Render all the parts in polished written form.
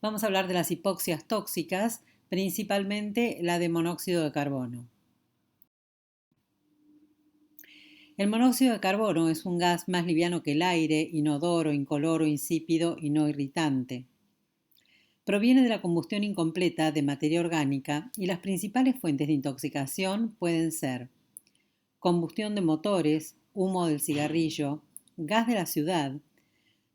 Vamos a hablar de las hipoxias tóxicas, principalmente la de monóxido de carbono. El monóxido de carbono es un gas más liviano que el aire, inodoro, incoloro, insípido y no irritante. Proviene de la combustión incompleta de materia orgánica y las principales fuentes de intoxicación pueden ser combustión de motores, humo del cigarrillo, gas de la ciudad,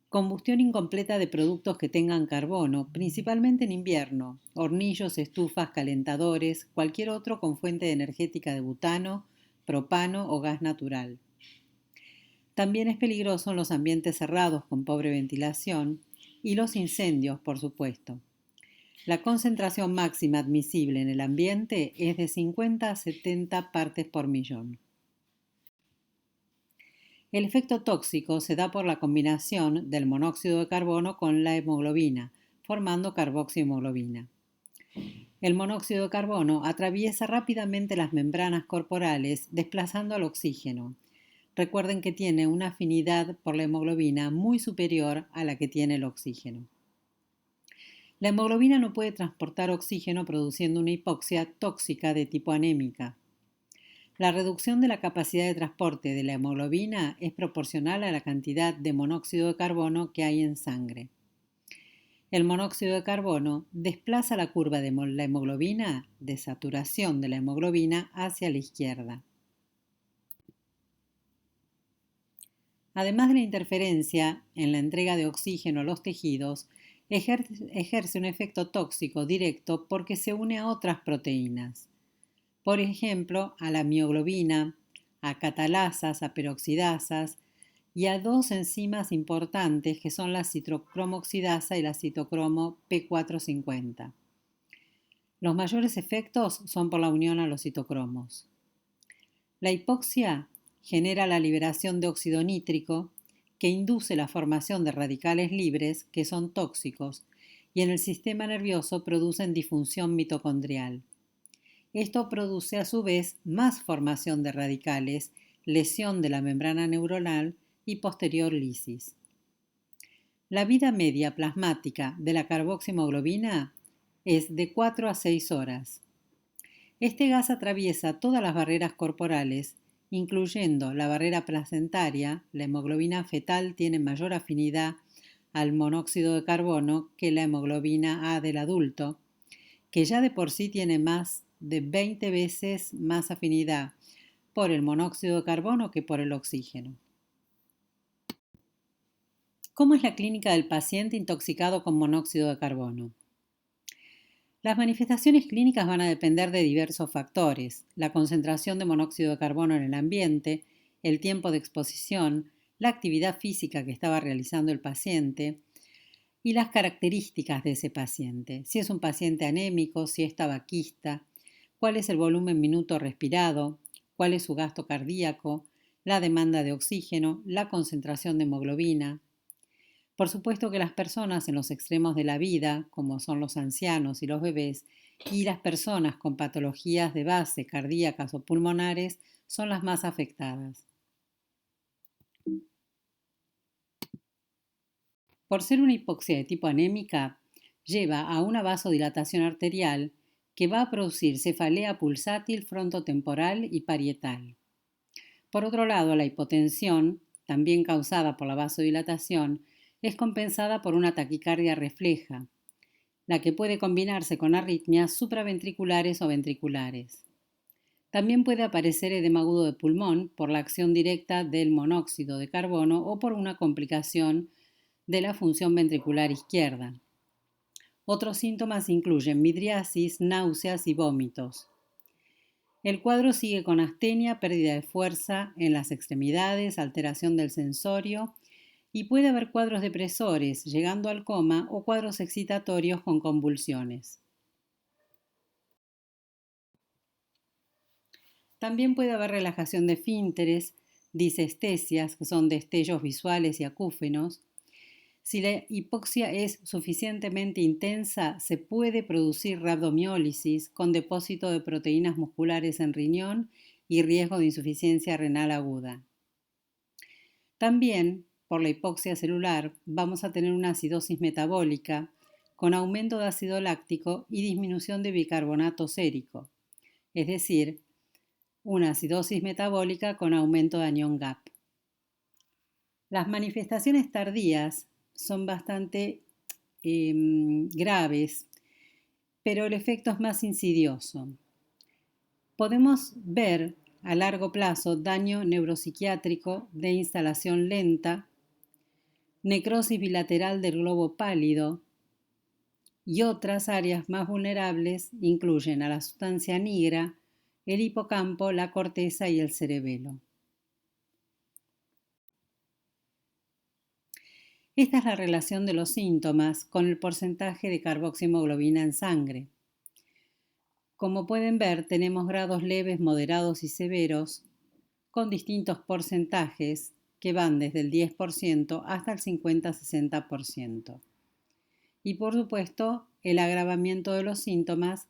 combustión incompleta de productos que tengan carbono, principalmente en invierno, hornillos, estufas, calentadores, cualquier otro con fuente energética de butano, propano o gas natural. También es peligroso en los ambientes cerrados con pobre ventilación y los incendios, por supuesto. La concentración máxima admisible en el ambiente es de 50 a 70 partes por millón. El efecto tóxico se da por la combinación del monóxido de carbono con la hemoglobina, formando carboxihemoglobina. El monóxido de carbono atraviesa rápidamente las membranas corporales, desplazando al oxígeno. Recuerden que tiene una afinidad por la hemoglobina muy superior a la que tiene el oxígeno. La hemoglobina no puede transportar oxígeno, produciendo una hipoxia tóxica de tipo anémica. La reducción de la capacidad de transporte de la hemoglobina es proporcional a la cantidad de monóxido de carbono que hay en sangre. El monóxido de carbono desplaza la curva de la hemoglobina, de saturación de la hemoglobina, hacia la izquierda. Además de la interferencia en la entrega de oxígeno a los tejidos, ejerce un efecto tóxico directo porque se une a otras proteínas. Por ejemplo, a la mioglobina, a catalasas, a peroxidasas y a dos enzimas importantes que son la citrocromoxidasa y la citocromo P450. Los mayores efectos son por la unión a los citocromos. La hipoxia genera la liberación de óxido nítrico que induce la formación de radicales libres que son tóxicos y en el sistema nervioso producen disfunción mitocondrial. Esto produce a su vez más formación de radicales, lesión de la membrana neuronal y posterior lisis. La vida media plasmática de la carboxihemoglobina es de 4 a 6 horas. Este gas atraviesa todas las barreras corporales, incluyendo la barrera placentaria. La hemoglobina fetal tiene mayor afinidad al monóxido de carbono que la hemoglobina A del adulto, que ya de por sí tiene más de 20 veces más afinidad por el monóxido de carbono que por el oxígeno. ¿Cómo es la clínica del paciente intoxicado con monóxido de carbono? Las manifestaciones clínicas van a depender de diversos factores: la concentración de monóxido de carbono en el ambiente, el tiempo de exposición, la actividad física que estaba realizando el paciente y las características de ese paciente. Si es un paciente anémico, si es tabaquista, cuál es el volumen minuto respirado, cuál es su gasto cardíaco, la demanda de oxígeno, la concentración de hemoglobina. Por supuesto que las personas en los extremos de la vida, como son los ancianos y los bebés, y las personas con patologías de base cardíacas o pulmonares, son las más afectadas. Por ser una hipoxia de tipo anémica, lleva a una vasodilatación arterial que va a producir cefalea pulsátil frontotemporal y parietal. Por otro lado, la hipotensión, también causada por la vasodilatación, es compensada por una taquicardia refleja, la que puede combinarse con arritmias supraventriculares o ventriculares. También puede aparecer edema agudo de pulmón por la acción directa del monóxido de carbono o por una complicación de la función ventricular izquierda. Otros síntomas incluyen midriasis, náuseas y vómitos. El cuadro sigue con astenia, pérdida de fuerza en las extremidades, alteración del sensorio y puede haber cuadros depresores, llegando al coma o cuadros excitatorios con convulsiones. También puede haber relajación de esfínteres, disestesias, que son destellos visuales y acúfenos. Si la hipoxia es suficientemente intensa, se puede producir rabdomiólisis con depósito de proteínas musculares en riñón y riesgo de insuficiencia renal aguda. También, por la hipoxia celular, vamos a tener una acidosis metabólica, con aumento de ácido láctico y disminución de bicarbonato sérico, es decir, una acidosis metabólica con aumento de anión GAP. Las manifestaciones tardías son bastante graves, pero el efecto es más insidioso. Podemos ver a largo plazo daño neuropsiquiátrico de instalación lenta, necrosis bilateral del globo pálido y otras áreas más vulnerables incluyen a la sustancia nigra, el hipocampo, la corteza y el cerebelo. Esta es la relación de los síntomas con el porcentaje de carboxihemoglobina en sangre. Como pueden ver, tenemos grados leves, moderados y severos con distintos porcentajes que van desde el 10% hasta el 50-60%. Y por supuesto, el agravamiento de los síntomas,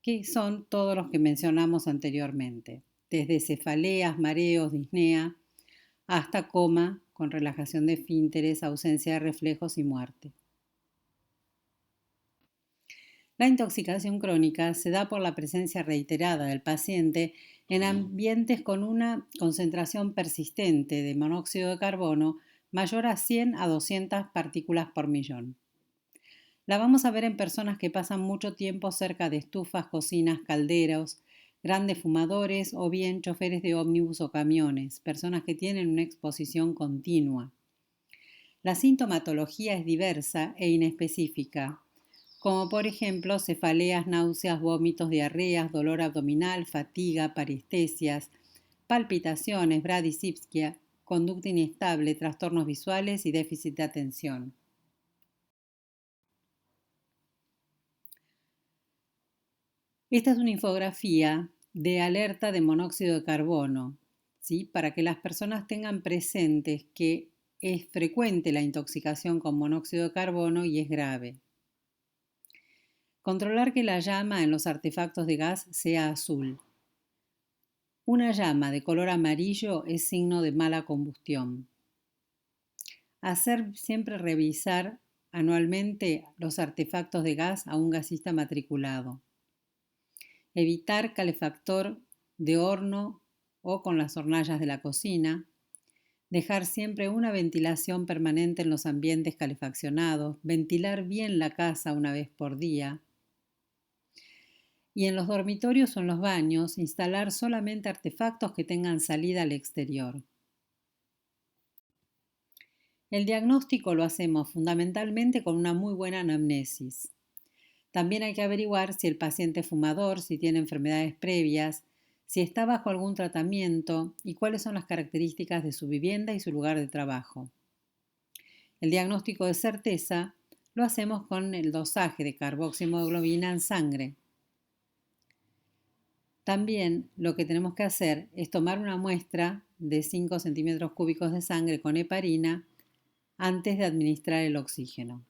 que son todos los que mencionamos anteriormente, desde cefaleas, mareos, disnea, hasta coma con relajación de esfínteres, ausencia de reflejos y muerte. La intoxicación crónica se da por la presencia reiterada del paciente en ambientes con una concentración persistente de monóxido de carbono mayor a 100 a 200 partículas por millón. La vamos a ver en personas que pasan mucho tiempo cerca de estufas, cocinas, calderos, grandes fumadores o bien choferes de ómnibus o camiones, personas que tienen una exposición continua. La sintomatología es diversa e inespecífica, como por ejemplo cefaleas, náuseas, vómitos, diarreas, dolor abdominal, fatiga, parestesias, palpitaciones, bradisipsia, conducta inestable, trastornos visuales y déficit de atención. Esta es una infografía de alerta de monóxido de carbono, ¿sí? Para que las personas tengan presentes que es frecuente la intoxicación con monóxido de carbono y es grave. Controlar que la llama en los artefactos de gas sea azul. Una llama de color amarillo es signo de mala combustión. Hacer siempre revisar anualmente los artefactos de gas a un gasista matriculado. Evitar calefactor de horno o con las hornallas de la cocina. Dejar siempre una ventilación permanente en los ambientes calefaccionados. Ventilar bien la casa una vez por día. Y en los dormitorios o en los baños, instalar solamente artefactos que tengan salida al exterior. El diagnóstico lo hacemos fundamentalmente con una muy buena anamnesis. También hay que averiguar si el paciente es fumador, si tiene enfermedades previas, si está bajo algún tratamiento y cuáles son las características de su vivienda y su lugar de trabajo. El diagnóstico de certeza lo hacemos con el dosaje de carboxihemoglobina en sangre. También lo que tenemos que hacer es tomar una muestra de 5 centímetros cúbicos de sangre con heparina antes de administrar el oxígeno.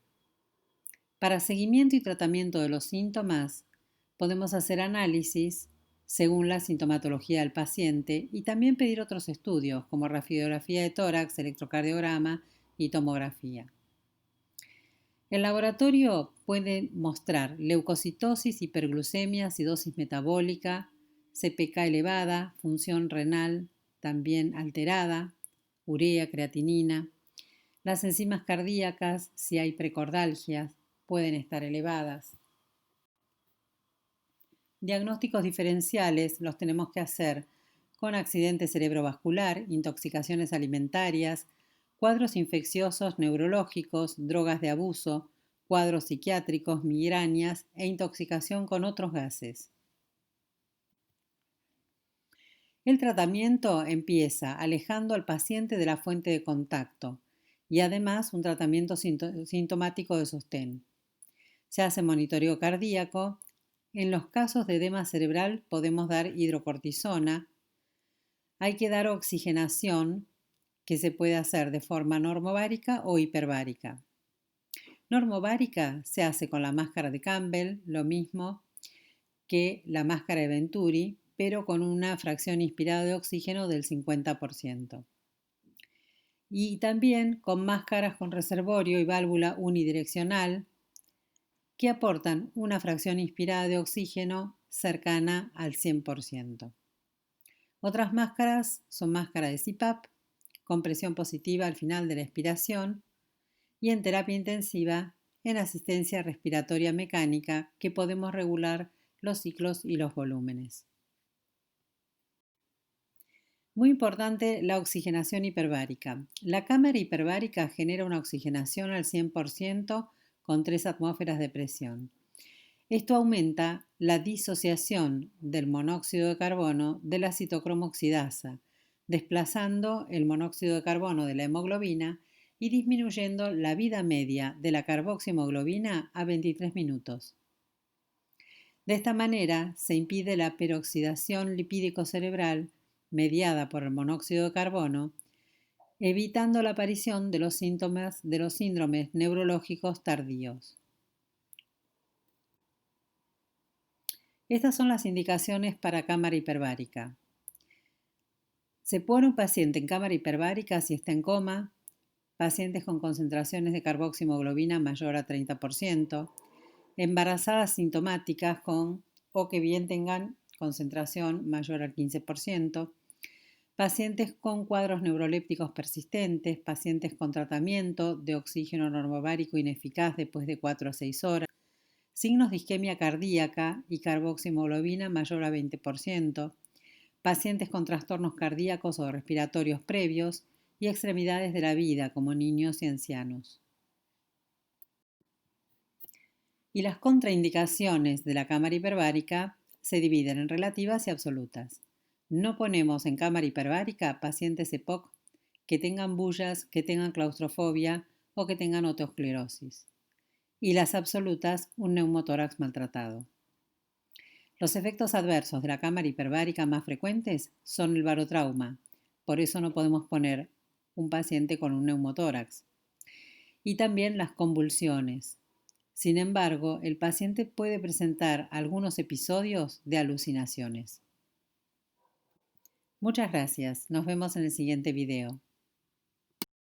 Para seguimiento y tratamiento de los síntomas, podemos hacer análisis según la sintomatología del paciente y también pedir otros estudios como radiografía de tórax, electrocardiograma y tomografía. El laboratorio puede mostrar leucocitosis, hiperglucemia, acidosis metabólica, CPK elevada, función renal también alterada, urea, creatinina. Las enzimas cardíacas, si hay precordalgias, pueden estar elevadas. Diagnósticos diferenciales los tenemos que hacer con accidente cerebrovascular, intoxicaciones alimentarias, cuadros infecciosos neurológicos, drogas de abuso, cuadros psiquiátricos, migrañas e intoxicación con otros gases. El tratamiento empieza alejando al paciente de la fuente de contacto y además un tratamiento sintomático de sostén. Se hace monitoreo cardíaco. En los casos de edema cerebral podemos dar hidrocortisona. Hay que dar oxigenación, que se puede hacer de forma normovárica o hiperbárica. Normovárica se hace con la máscara de Campbell, lo mismo que la máscara de Venturi, pero con una fracción inspirada de oxígeno del 50%. Y también con máscaras con reservorio y válvula unidireccional, que aportan una fracción inspirada de oxígeno cercana al 100%. Otras máscaras son máscaras de CPAP, con presión positiva al final de la expiración, y en terapia intensiva, en asistencia respiratoria mecánica, que podemos regular los ciclos y los volúmenes. Muy importante la oxigenación hiperbárica. La cámara hiperbárica genera una oxigenación al 100% con 3 atmósferas de presión. Esto aumenta la disociación del monóxido de carbono de la citocromoxidasa, desplazando el monóxido de carbono de la hemoglobina y disminuyendo la vida media de la carboxihemoglobina a 23 minutos. De esta manera se impide la peroxidación lipídico cerebral mediada por el monóxido de carbono, evitando la aparición de los síntomas de los síndromes neurológicos tardíos. Estas son las indicaciones para cámara hiperbárica. Se pone un paciente en cámara hiperbárica si está en coma, pacientes con concentraciones de carboxihemoglobina mayor a 30%, embarazadas sintomáticas con o que bien tengan concentración mayor al 15%, pacientes con cuadros neurolépticos persistentes, pacientes con tratamiento de oxígeno normobárico ineficaz después de 4 a 6 horas, signos de isquemia cardíaca y carboxihemoglobina mayor a 20%, pacientes con trastornos cardíacos o respiratorios previos y extremidades de la vida como niños y ancianos. Y las contraindicaciones de la cámara hiperbárica se dividen en relativas y absolutas. No ponemos en cámara hiperbárica pacientes EPOC que tengan bullas, que tengan claustrofobia o que tengan otosclerosis. Y las absolutas, un neumotórax maltratado. Los efectos adversos de la cámara hiperbárica más frecuentes son el barotrauma, por eso no podemos poner un paciente con un neumotórax. Y también las convulsiones. Sin embargo, el paciente puede presentar algunos episodios de alucinaciones. Muchas gracias. Nos vemos en el siguiente video.